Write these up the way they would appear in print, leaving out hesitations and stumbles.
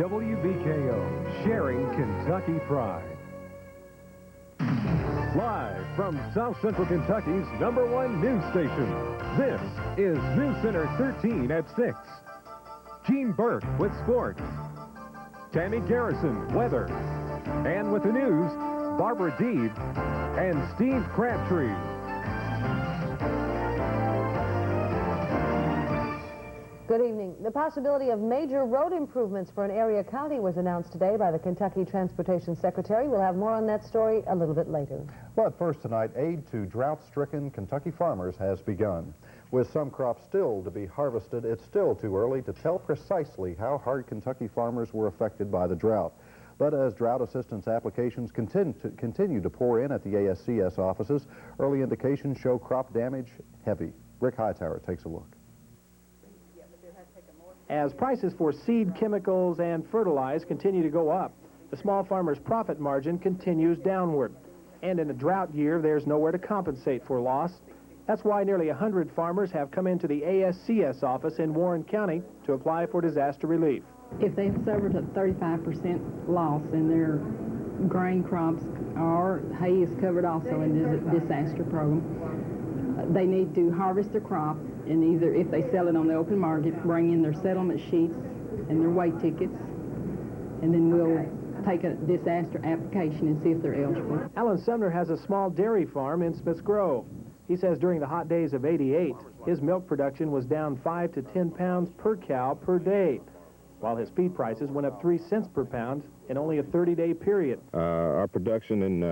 WBKO, sharing Kentucky pride. Live from South Central Kentucky's #1 news station, this is News Center 13 at 6. Gene Burke with sports. Tammy Garrison, weather. And with the news, Barbara Deeb and Steve Crabtree. Good evening. The possibility of major road improvements for an area county was announced today by the Kentucky Transportation Secretary. We'll have more on that story a little bit later. But first tonight, aid to drought-stricken Kentucky farmers has begun. With some crops still to be harvested, it's still too early to tell precisely how hard Kentucky farmers were affected by the drought. But as drought assistance applications continue to pour in at the ASCS offices, early indications show crop damage heavy. Rick Hightower takes a look. As prices for seed, chemicals, and fertilizer continue to go up, the small farmer's profit margin continues downward. And in a drought year, there's nowhere to compensate for loss. That's why nearly 100 farmers have come into the ASCS office in Warren County to apply for disaster relief. If they've suffered a 35% loss in their grain crops, or hay is covered also in the disaster program, they need to harvest their crop, and either, if they sell it on the open market, bring in their settlement sheets and their weight tickets, and then we'll take a disaster application and see if they're eligible. Alan Sumner has a small dairy farm in Smiths Grove. He says during the hot days of '88, his milk production was down 5 to 10 pounds per cow per day, while his feed prices went up 3 cents per pound in only a 30-day period. Our production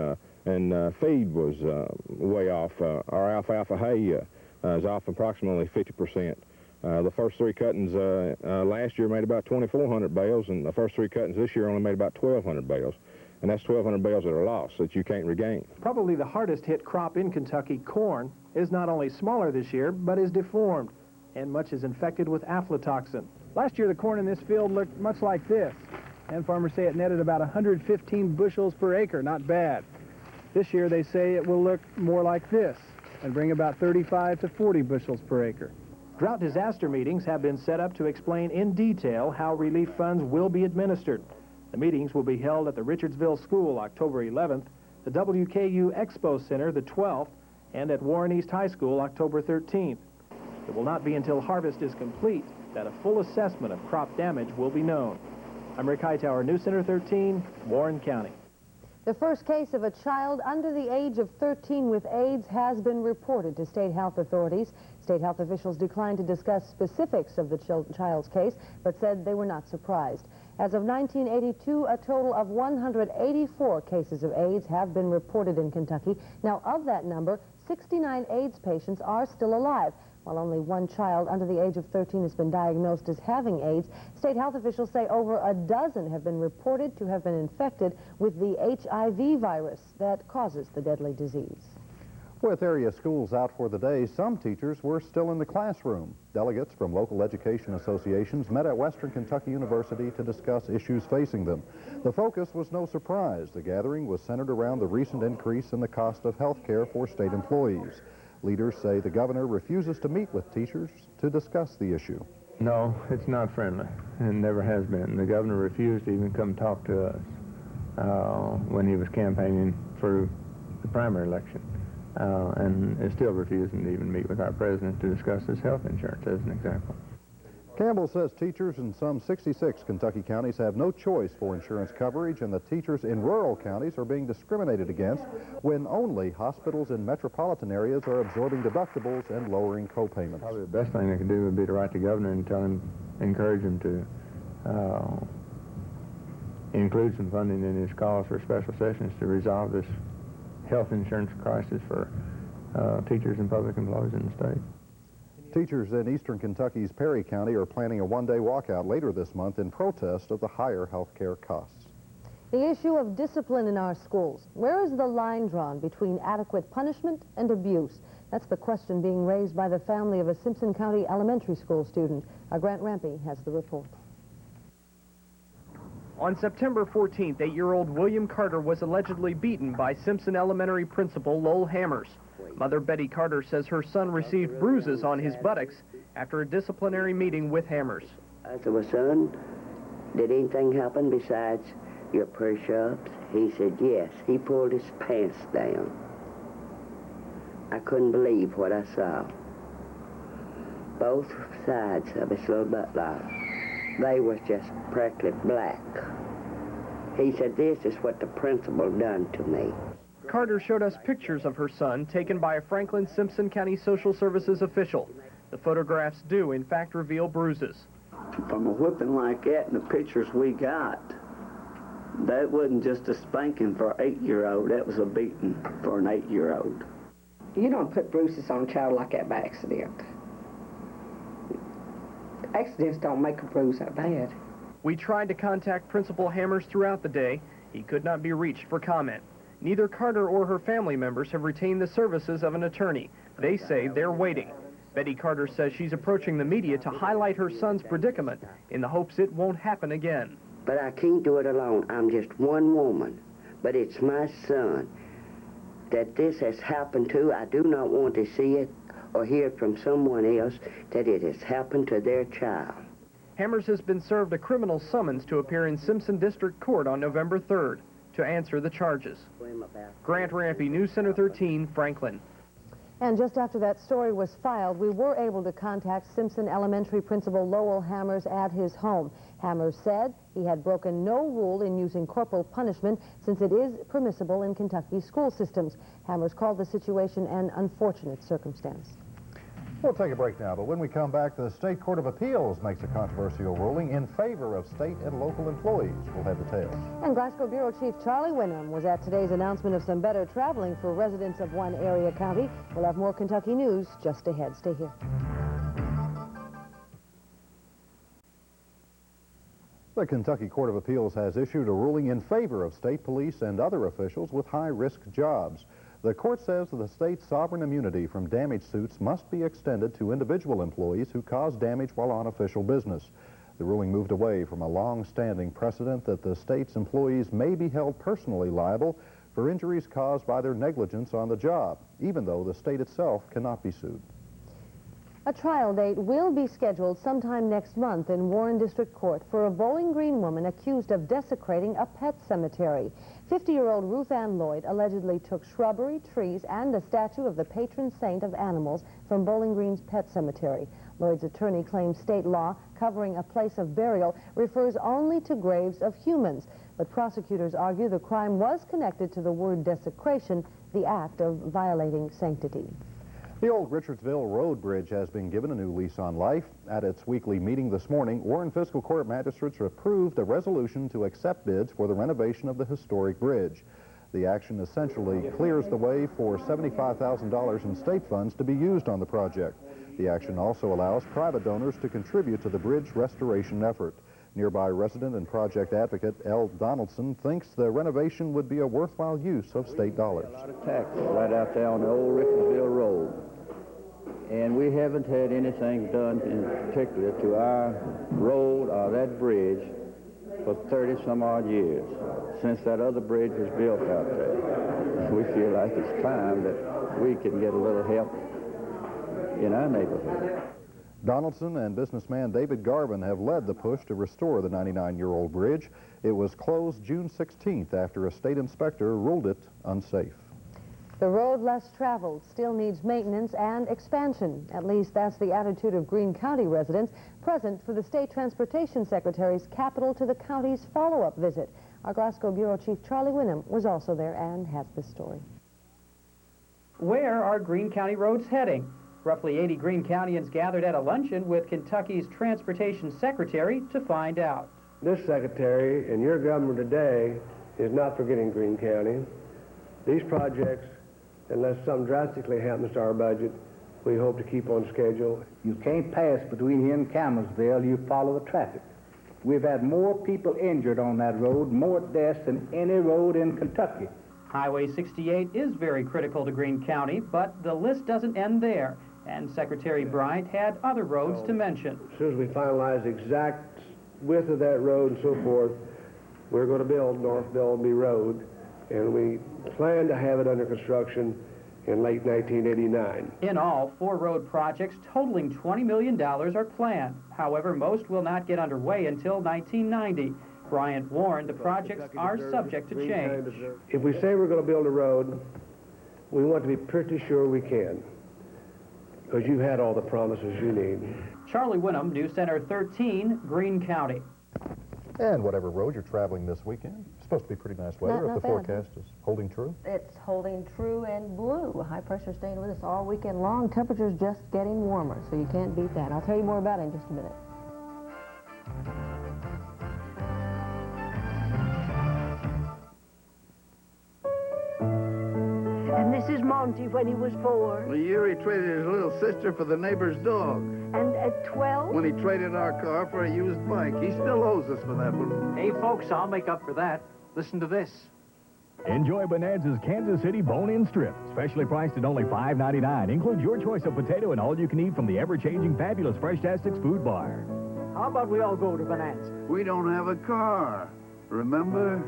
and feed was way off. Our alfalfa hay is off approximately 50%. The first 3 cuttings last year made about 2,400 bales, and the first 3 cuttings this year only made about 1,200 bales. And that's 1,200 bales that are lost that you can't regain. Probably the hardest hit crop in Kentucky, corn, is not only smaller this year, but is deformed, and much is infected with aflatoxin. Last year, the corn in this field looked much like this, and farmers say it netted about 115 bushels per acre, not bad. This year, they say it will look more like this and bring about 35 to 40 bushels per acre. Drought disaster meetings have been set up to explain in detail how relief funds will be administered. The meetings will be held at the Richardsville School October 11th, the WKU Expo Center the 12th, and at Warren East High School October 13th. It will not be until harvest is complete that a full assessment of crop damage will be known. I'm Rick Hightower, News Center 13, Warren County. The first case of a child under the age of 13 with AIDS has been reported to state health authorities. State health officials declined to discuss specifics of the child's case, but said they were not surprised. As of 1982, a total of 184 cases of AIDS have been reported in Kentucky. Now, of that number, 69 AIDS patients are still alive. While only 1 child under the age of 13 has been diagnosed as having AIDS, state health officials say over a dozen have been reported to have been infected with the HIV virus that causes the deadly disease. With area schools out for the day, some teachers were still in the classroom. Delegates from local education associations met at Western Kentucky University to discuss issues facing them. The focus was no surprise. The gathering was centered around the recent increase in the cost of health care for state employees. Leaders say the governor refuses to meet with teachers to discuss the issue. No, it's not friendly, and never has been. The governor refused to even come talk to us when he was campaigning for the primary election, and is still refusing to even meet with our president to discuss his health insurance, as an example. Campbell says teachers in some 66 Kentucky counties have no choice for insurance coverage, and the teachers in rural counties are being discriminated against when only hospitals in metropolitan areas are absorbing deductibles and lowering co-payments. Probably the best thing they could do would be to write the governor and tell him, encourage him to include some funding in his calls for special sessions to resolve this health insurance crisis for teachers and public employees in the state. Teachers in eastern Kentucky's Perry County are planning a one-day walkout later this month in protest of the higher health care costs. The issue of discipline in our schools. Where is the line drawn between adequate punishment and abuse? That's the question being raised by the family of a Simpson County elementary school student. Our Grant Rampey has the report. On September 14th, 8-year-old William Carter was allegedly beaten by Simpson Elementary principal Lowell Hammers. Mother Betty Carter says her son received bruises on his buttocks after a disciplinary meeting with Hammers. I said, well, son, did anything happen besides your push-ups? He said, yes. He pulled his pants down. I couldn't believe what I saw. Both sides of his little buttock, they was just practically black. He said, this is what the principal done to me. Carter showed us pictures of her son taken by a Franklin Simpson County Social Services official. The photographs do, in fact, reveal bruises. From a whipping like that and the pictures we got, that wasn't just a spanking for an 8-year-old, that was a beating for an 8-year-old. You don't put bruises on a child like that by accident. Accidents don't make a bruise that bad. We tried to contact Principal Hammers throughout the day. He could not be reached for comment. Neither Carter or her family members have retained the services of an attorney. They say they're waiting. Betty Carter says she's approaching the media to highlight her son's predicament in the hopes it won't happen again. But I can't do it alone. I'm just one woman. But it's my son that this has happened to. I do not want to see it or hear it from someone else that it has happened to their child. Hammers has been served a criminal summons to appear in Simpson District Court on November 3rd to answer the charges. Grant Rampey, News Center 13, Franklin. And just after that story was filed, we were able to contact Simpson Elementary Principal Lowell Hammers at his home. Hammers said he had broken no rule in using corporal punishment since it is permissible in Kentucky school systems. Hammers called the situation an unfortunate circumstance. We'll take a break now, but when we come back, the State Court of Appeals makes a controversial ruling in favor of state and local employees. We'll have details. And Glasgow Bureau Chief Charlie Wynnum was at today's announcement of some better traveling for residents of one area county. We'll have more Kentucky news just ahead. Stay here. The Kentucky Court of Appeals has issued a ruling in favor of state police and other officials with high-risk jobs. The court says that the state's sovereign immunity from damage suits must be extended to individual employees who cause damage while on official business. The ruling moved away from a long-standing precedent that the state's employees may be held personally liable for injuries caused by their negligence on the job, even though the state itself cannot be sued. A trial date will be scheduled sometime next month in Warren District Court for a Bowling Green woman accused of desecrating a pet cemetery. 50-year-old Ruth Ann Lloyd allegedly took shrubbery, trees, and a statue of the patron saint of animals from Bowling Green's pet cemetery. Lloyd's attorney claims state law covering a place of burial refers only to graves of humans, but prosecutors argue the crime was connected to the word desecration, the act of violating sanctity. The old Richardsville Road Bridge has been given a new lease on life. At its weekly meeting this morning, Warren Fiscal Court magistrates approved a resolution to accept bids for the renovation of the historic bridge. The action essentially clears the way for $75,000 in state funds to be used on the project. The action also allows private donors to contribute to the bridge restoration effort. Nearby resident and project advocate L. Donaldson thinks the renovation would be a worthwhile use of state dollars. A lot of taxes right out there on the old Richardsville Road. And we haven't had anything done in particular to our road or that bridge for 30-some-odd years, since that other bridge was built out there. We feel like it's time that we can get a little help in our neighborhood. Donaldson and businessman David Garvin have led the push to restore the 99-year-old bridge. It was closed June 16th after a state inspector ruled it unsafe. The road less traveled still needs maintenance and expansion. At least that's the attitude of Greene County residents present for the State Transportation Secretary's capital to the county's follow-up visit. Our Glasgow Bureau Chief Charlie Wynnum was also there and has this story. Where are Greene County roads heading? Roughly 80 Greene Countyans gathered at a luncheon with Kentucky's Transportation Secretary to find out. This secretary and your government today is not forgetting Greene County. These projects, unless something drastically happens to our budget, we hope to keep on schedule. You can't pass between here and Campbellsville, you follow the traffic. We've had more people injured on that road, more deaths than any road in Kentucky. Highway 68 is very critical to Greene County, but the list doesn't end there, and Secretary Bryant had other roads to mention. As soon as we finalize the exact width of that road and so forth, we're going to build North Bellamy Road, and we plan to have it under construction in late 1989. In all, 4 road projects totaling $20 million are planned. However, most will not get underway until 1990. Bryant warned the projects are subject to change. If we say we're going to build a road, we want to be pretty sure we can, because you've had all the promises you need. Charlie Winham, News Center 13, Greene County. And whatever road you're traveling this weekend, it's supposed to be pretty nice weather if the forecast is holding true. It's holding true and blue. High pressure staying with us all weekend long. Temperatures just getting warmer, so you can't beat that. I'll tell you more about it in just a minute. And this is Monty when he was 4. The year he traded his little sister for the neighbor's dog. And at 12? When he traded our car for a used bike. He still owes us for that one. Hey, folks, I'll make up for that. Listen to this. Enjoy Bonanza's Kansas City bone-in strip, specially priced at only $5.99. Includes your choice of potato and all you can eat from the ever-changing fabulous Fresh-Tastics food bar. How about we all go to Bonanza? We don't have a car. Remember?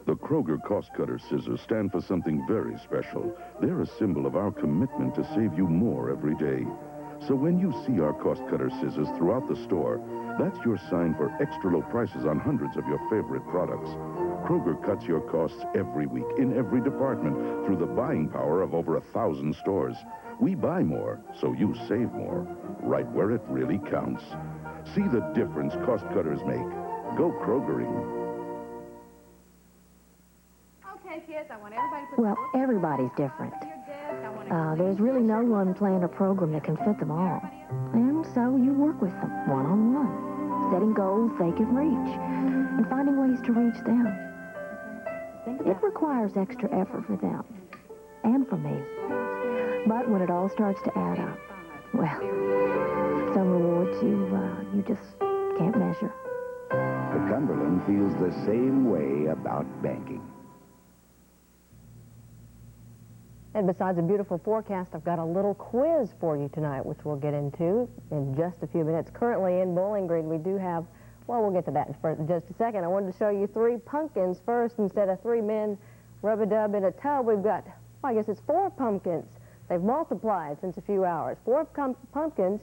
The Kroger Cost Cutter scissors stand for something very special. They're a symbol of our commitment to save you more every day. So when you see our Cost Cutter scissors throughout the store, that's your sign for extra low prices on hundreds of your favorite products. Kroger cuts your costs every week in every department through the buying power of over 1,000 stores. We buy more, so you save more, right where it really counts. See the difference Cost Cutters make. Go Krogering. Well, everybody's different. There's really no one plan or program that can fit them all. And so you work with them one-on-one, setting goals they can reach, and finding ways to reach them. It requires extra effort for them, and for me. But when it all starts to add up, well, some rewards you just can't measure. The Cumberland feels the same way about banking. And besides a beautiful forecast, I've got a little quiz for you tonight, which we'll get into in just a few minutes. Currently in Bowling Green, we do have, well, we'll get to that in just a second. I wanted to show you 3 pumpkins first. Instead of 3 men rub-a-dub in a tub, we've got, well, I guess it's 4 pumpkins. They've multiplied since a few hours. 4 pumpkins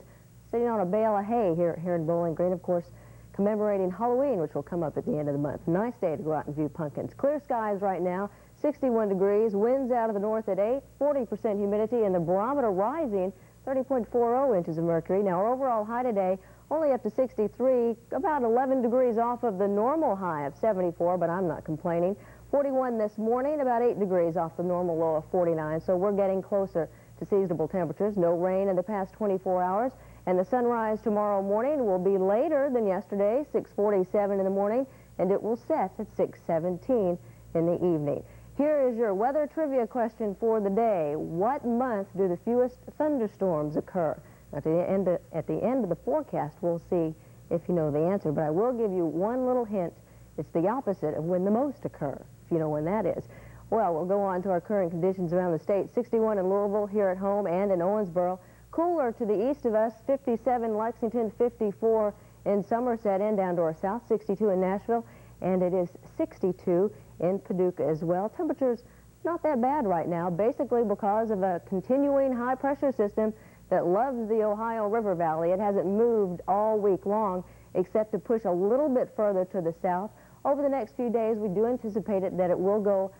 sitting on a bale of hay here in Bowling Green, of course, commemorating Halloween, which will come up at the end of the month. Nice day to go out and view pumpkins. Clear skies right now. 61 degrees, winds out of the north at 8, 40% humidity, and the barometer rising 30.40 inches of mercury. Now, our overall high today only up to 63, about 11 degrees off of the normal high of 74, but I'm not complaining. 41 this morning, about 8 degrees off the normal low of 49, so we're getting closer to seasonable temperatures. No rain in the past 24 hours, and the sunrise tomorrow morning will be later than yesterday, 6:47 in the morning, and it will set at 6:17 in the evening. Here is your weather trivia question for the day. What month do the fewest thunderstorms occur? At the end of the forecast, we'll see if you know the answer, but I will give you one little hint. It's the opposite of when the most occur, if you know when that is. Well, we'll go on to our current conditions around the state. 61 in Louisville, here at home, and in Owensboro. Cooler to the east of us, 57 Lexington, 54 in Somerset, and down to our south, 62 in Nashville, and it is 62 in Paducah as well. Temperatures not that bad right now, basically because of a continuing high pressure system that loves the Ohio River Valley. It hasn't moved all week long except to push a little bit further to the south. Over the next few days, we do anticipate that it will go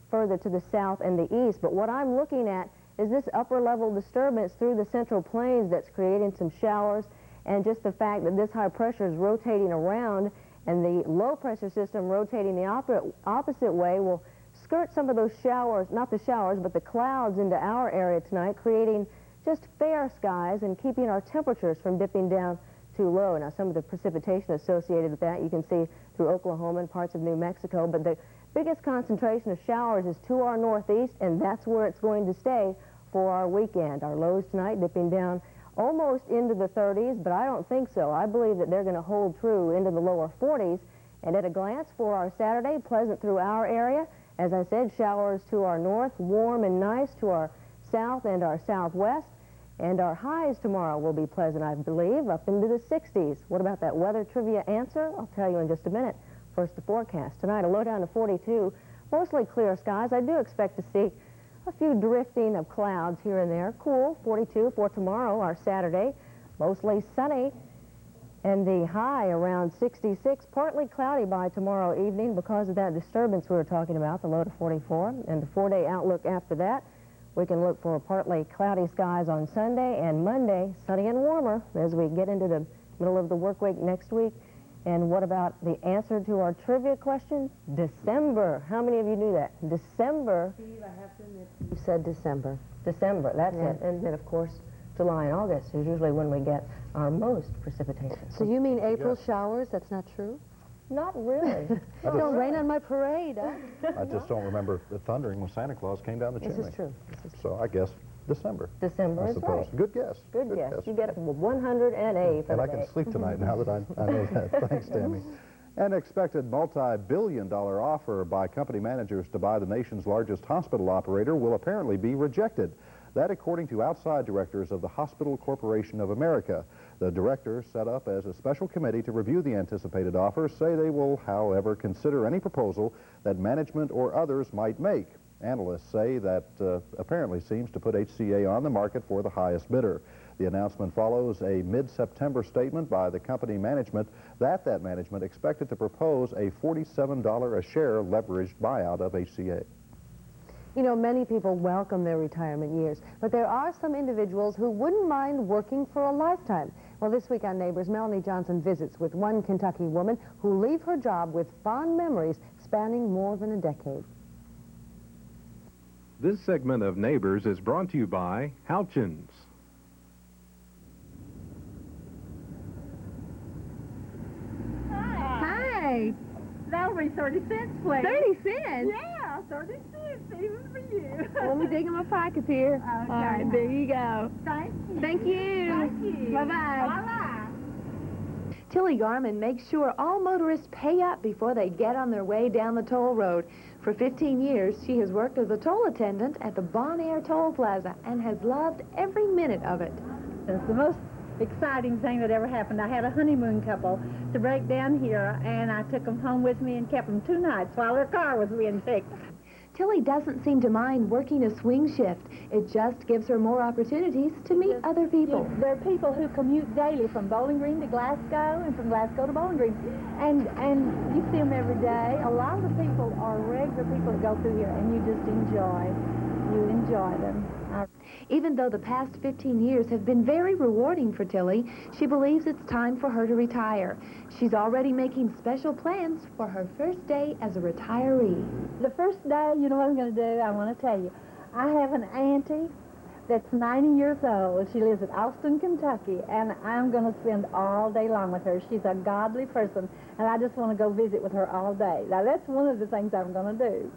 further to the south and the east. But what I'm looking at is this upper level disturbance through the Central Plains that's creating some showers, and just the fact that this high pressure is rotating around and the low pressure system rotating the opposite way will skirt some of those showers, not the showers, but the clouds into our area tonight, creating just fair skies and keeping our temperatures from dipping down too low. Now, some of the precipitation associated with that you can see through Oklahoma and parts of New Mexico, but the biggest concentration of showers is to our northeast, and that's where it's going to stay for our weekend. Our lows tonight dipping down almost into the 30s, but I don't think so. I believe that they're going to hold true into the lower 40s. And at a glance for our Saturday, pleasant through our area. As I said, showers to our north, warm and nice to our south and our southwest. And our highs tomorrow will be pleasant, I believe, up into the 60s. What about that weather trivia answer? I'll tell you in just a minute. First, the forecast. Tonight, a low down to 42. Mostly clear skies. I do expect to see a few drifting of clouds here and there. Cool, 42 for tomorrow, our Saturday. Mostly sunny. And the high around 66, partly cloudy by tomorrow evening because of that disturbance we were talking about, the low to 44. And the 4-day outlook after that, we can look for partly cloudy skies on Sunday and Monday, sunny and warmer as we get into the middle of the work week next week. And what about the answer to our trivia question? December. How many of you knew that? December. Steve, I have to admit. You said December. December, that's it. And then, of course, July and August is usually when we get our most precipitation. So you mean April showers? That's not true? Not really. Don't rain on my parade, huh? I just don't remember the thundering when Santa Claus came down the chimney. This is true. So I guess December. December is suppose. right. Good guess. Good guess. You get 100 for and the I can day. sleep tonight now that I know that. Thanks, Tammy. An expected multi-billion-dollar offer by company managers to buy the nation's largest hospital operator will apparently be rejected. That according to outside directors of the Hospital Corporation of America. The directors, set up as a special committee to review the anticipated offers, say they will, however, consider any proposal that management or others might make. Analysts say that apparently seems to put HCA on the market for the highest bidder. The announcement follows a mid-September statement by the company management that management expected to propose a $47 a share leveraged buyout of HCA. You know, many people welcome their retirement years, but there are some individuals who wouldn't mind working for a lifetime. Well, this week on Neighbors, Melanie Johnson visits with one Kentucky woman who leave her job with fond memories spanning more than a decade. This segment of Neighbors is brought to you by Halchins. Hi. That'll be 30 cents, please. 30 cents? Yeah, 30 cents, even for you. Let me dig in my pockets here. Okay. All right, there you go. Thank you. Thank you. Thank you. Bye-bye. Bye-bye. Tilly Garman makes sure all motorists pay up before they get on their way down the toll road. For 15 years, she has worked as a toll attendant at the Bon Air Toll Plaza and has loved every minute of it. It's the most exciting thing that ever happened. I had a honeymoon couple to break down here, and I took them home with me and kept them 2 nights while their car was being fixed. Tilly doesn't seem to mind working a swing shift. It just gives her more opportunities to meet other people. There are people who commute daily from Bowling Green to Glasgow and from Glasgow to Bowling Green. And you see them every day. A lot of the people are regular people that go through here, and you just enjoy them. Even though the past 15 years have been very rewarding for Tilly, she believes it's time for her to retire. She's already making special plans for her first day as a retiree. The first day, you know what I'm going to do? I want to tell you. I have an auntie that's 90 years old. She lives in Austin, Kentucky, and I'm going to spend all day long with her. She's a godly person, and I just want to go visit with her all day. Now, that's one of the things I'm going to do.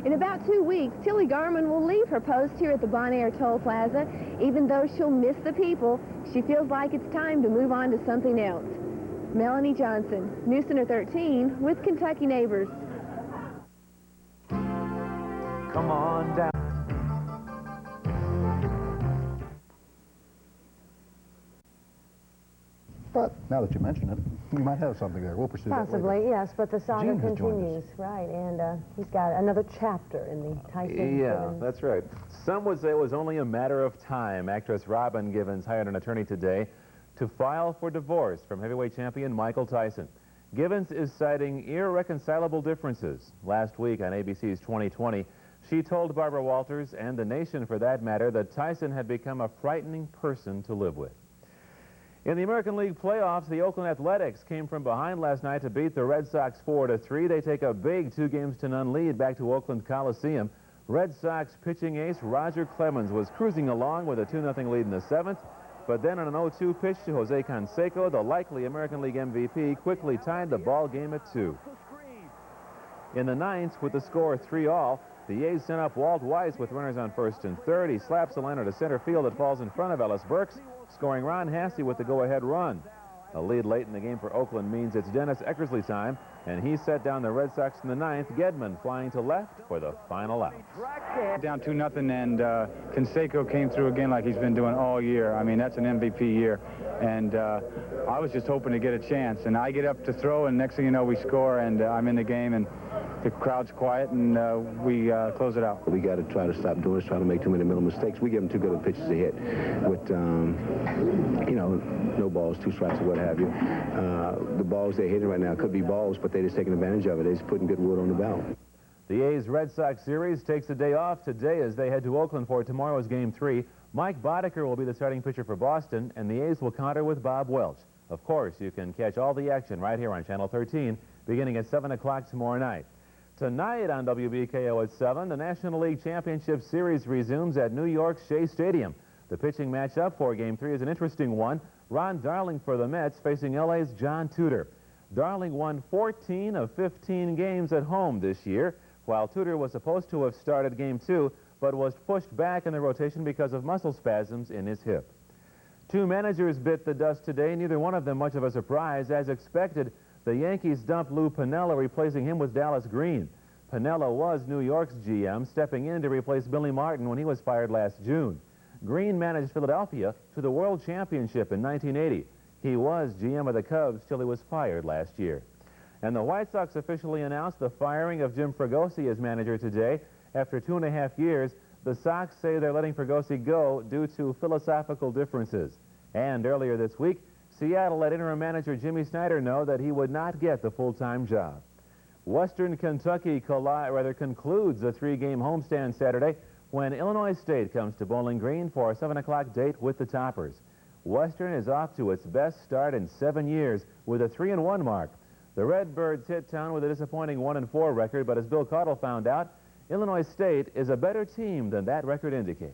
In about 2 weeks, Tilly Garman will leave her post here at the Bon Air Toll Plaza. Even though she'll miss the people, she feels like it's time to move on to something else. Melanie Johnson, News Center 13 with Kentucky Neighbors. Come on down. But now that you mention it, we might have something there. We'll pursue that Possibly, later. yes, but the saga Gene has joined continues, right, and he's got another chapter in the Tyson. Yeah, that's right. Some would say it was only a matter of time. Actress Robin Givens hired an attorney today to file for divorce from heavyweight champion Michael Tyson. Givens is citing irreconcilable differences. Last week on ABC's 2020, she told Barbara Walters and the nation for that matter that Tyson had become a frightening person to live with. In the American League playoffs, the Oakland Athletics came from behind last night to beat the Red Sox 4-3. They take a big 2-0 lead back to Oakland Coliseum. Red Sox pitching ace Roger Clemens was cruising along with a 2-0 lead in the 7th, but then on an 0-2 pitch to Jose Canseco, the likely American League MVP, quickly tied the ball game at 2. In the 9th, with the score 3-all, the A's sent up Walt Weiss with runners on first and third. He slaps a liner to center field that falls in front of Ellis Burks, scoring Ron Hassey with the go-ahead run. A lead late in the game for Oakland means it's Dennis Eckersley time, and he set down the Red Sox in the 9th. Gedman flying to left for the final out. Down 2-0, and Canseco came through again like he's been doing all year. I mean, that's an MVP year, and I was just hoping to get a chance. And I get up to throw, and next thing you know, we score, and I'm in the game. And the crowd's quiet, and we close it out. We got to try to stop doing this, trying to make too many mental mistakes. We give them too good of pitches to hit with, you know, no balls, 2 strikes, or what have you. The balls they're hitting right now could be balls, but they're just taking advantage of it. They're just putting good wood on the ball. The A's-Red Sox series takes a day off today as they head to Oakland for tomorrow's Game 3. Mike Boddicker will be the starting pitcher for Boston, and the A's will counter with Bob Welch. Of course, you can catch all the action right here on Channel 13, beginning at 7 o'clock tomorrow night. Tonight on WBKO at 7, the National League Championship Series resumes at New York's Shea Stadium. The pitching matchup for Game 3 is an interesting one. Ron Darling for the Mets facing LA's John Tudor. Darling won 14 of 15 games at home this year, while Tudor was supposed to have started Game 2, but was pushed back in the rotation because of muscle spasms in his hip. 2 managers bit the dust today, neither one of them much of a surprise. As expected, the Yankees dumped Lou Piniella, replacing him with Dallas Green. Piniella was New York's GM, stepping in to replace Billy Martin when he was fired last June. Green managed Philadelphia to the World Championship in 1980. He was GM of the Cubs till he was fired last year. And the White Sox officially announced the firing of Jim Fregosi as manager today. After 2.5 years, the Sox say they're letting Fregosi go due to philosophical differences. And earlier this week, Seattle let interim manager Jimmy Snyder know that he would not get the full-time job. Western Kentucky concludes a 3-game homestand Saturday when Illinois State comes to Bowling Green for a 7 o'clock date with the Toppers. Western is off to its best start in 7 years with a 3-1 mark. The Redbirds hit town with a disappointing 1-4 record, but as Bill Caudle found out, Illinois State is a better team than that record indicates.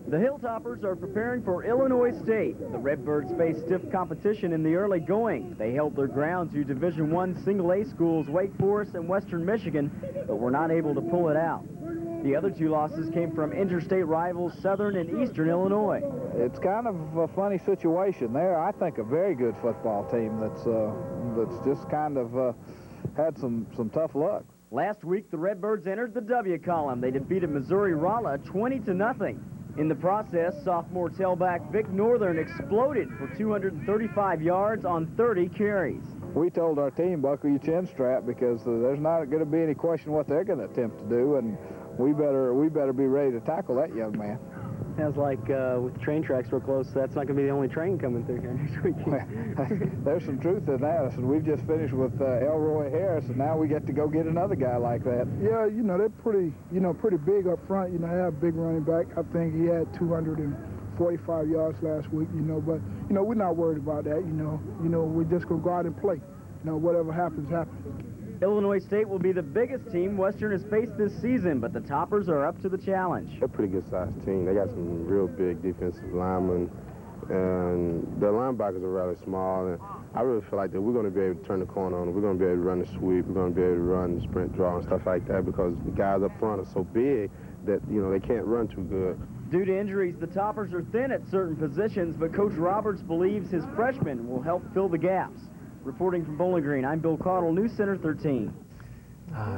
The Hilltoppers are preparing for Illinois State. The Redbirds face stiff competition in the early going. They held their ground to Division I single-A schools Wake Forest and Western Michigan, but were not able to pull it out. The other 2 losses came from interstate rivals Southern and Eastern Illinois. It's kind of a funny situation there. I think a very good football team that's just kind of had some tough luck. Last week, the Redbirds entered the W column. They defeated Missouri Rolla 20-0. In the process, sophomore tailback Vic Northern exploded for 235 yards on 30 carries. We told our team, buckle your chin strap, because there's not going to be any question what they're going to attempt to do, and we better be ready to tackle that young man. Sounds like with train tracks real close, that's not going to be the only train coming through here next week. There's some truth in that. So we've just finished with Elroy Harris, and now we get to go get another guy like that. Yeah, you know, they're pretty big up front. You know, they have a big running back. I think he had 245 yards last week, you know, but, you know, we're not worried about that, you know. We're just going to go out and play. You know, whatever happens, happens. Illinois State will be the biggest team Western has faced this season, but the Toppers are up to the challenge. They're a pretty good-sized team. They got some real big defensive linemen, and their linebackers are rather small. And I really feel like that we're going to be able to turn the corner on them. We're going to be able to run the sweep. We're going to be able to run the sprint draw and stuff like that, because the guys up front are so big that, you know, they can't run too good. Due to injuries, the Toppers are thin at certain positions, but Coach Roberts believes his freshmen will help fill the gaps. Reporting from Bowling Green, I'm Bill Caudle, News Center 13.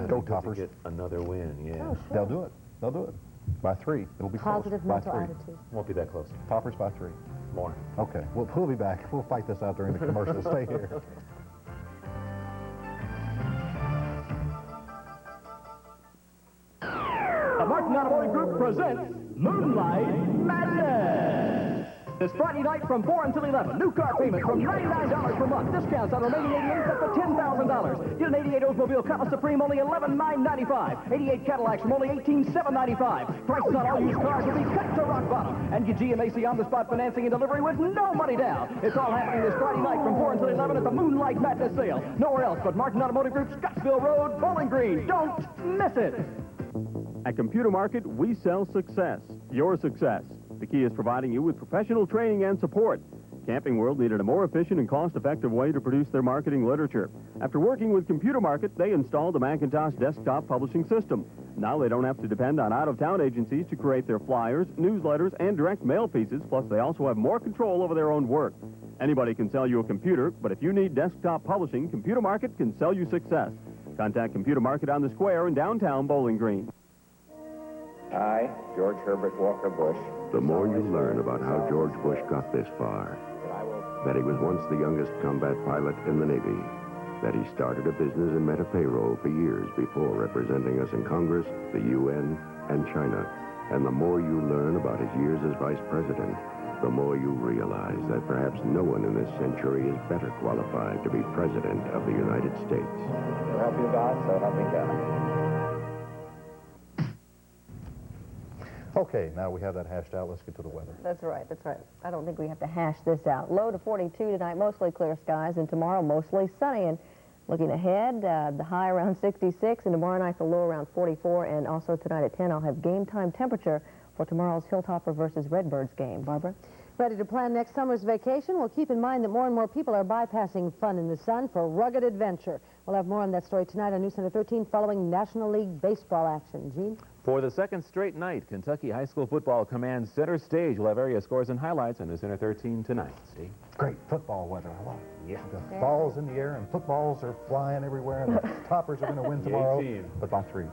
Go Toppers. Get another win, yeah. Oh, sure. They'll do it. They'll do it. By 3. It'll be Positive close. mental By 3. attitude. Won't be that close. Toppers by 3. More. Okay. We'll be back. We'll fight this out during the commercial. Stay here. The Martin Automotive Group presents Moonlight Madness. This Friday night from 4 until 11, new car payment from $99 per month. Discounts on remaining 88s up to $10,000. Get an 88 Oldsmobile Cutlass Supreme only $11,995. 88 Cadillacs from only $18,795. Prices on all used cars will be cut to rock bottom. And get GMAC on-the-spot financing and delivery with no money down. It's all happening this Friday night from 4 until 11 at the Moonlight Madness sale. Nowhere else but Martin Automotive Group, Scottsville Road, Bowling Green. Don't miss it. At Computer Market, we sell success, your success. The key is providing you with professional training and support. Camping World needed a more efficient and cost-effective way to produce their marketing literature. After working with Computer Market, they installed a Macintosh desktop publishing system. Now they don't have to depend on out-of-town agencies to create their flyers, newsletters, and direct mail pieces, plus they also have more control over their own work. Anybody can sell you a computer, but if you need desktop publishing, Computer Market can sell you success. Contact Computer Market on the Square in downtown Bowling Green. I, George Herbert Walker Bush. The more you learn about how George Bush got this far, that he was once the youngest combat pilot in the Navy, that he started a business and met a payroll for years before representing us in Congress, the UN, and China. And the more you learn about his years as vice president, the more you realize that perhaps no one in this century is better qualified to be president of the United States. So help you God, so help me God. Okay, now we have that hashed out. Let's get to the weather. That's right, that's right. I don't think we have to hash this out. Low to 42 tonight, mostly clear skies, and tomorrow mostly sunny. And looking ahead, the high around 66, and tomorrow night the low around 44. And also tonight at 10, I'll have game time temperature for tomorrow's Hilltopper versus Redbirds game. Barbara? Ready to plan next summer's vacation? Well, keep in mind that more and more people are bypassing fun in the sun for rugged adventure. We'll have more on that story tonight on News Center 13 following National League Baseball action. Gene? For the second straight night, Kentucky high school football commands center stage. We'll have area scores and highlights on News Center 13 tonight. See? Great football weather. I love it. Yeah. The ball's in the air and footballs are flying everywhere, and the Toppers are going to win tomorrow. But by 3.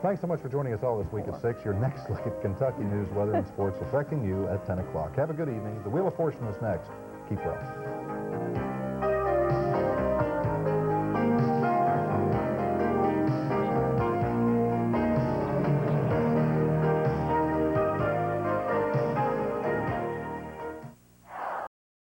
Thanks so much for joining us all this week at 6. Your next look at Kentucky news, weather, and sports affecting you at 10 o'clock. Have a good evening. The Wheel of Fortune is next. Keep well.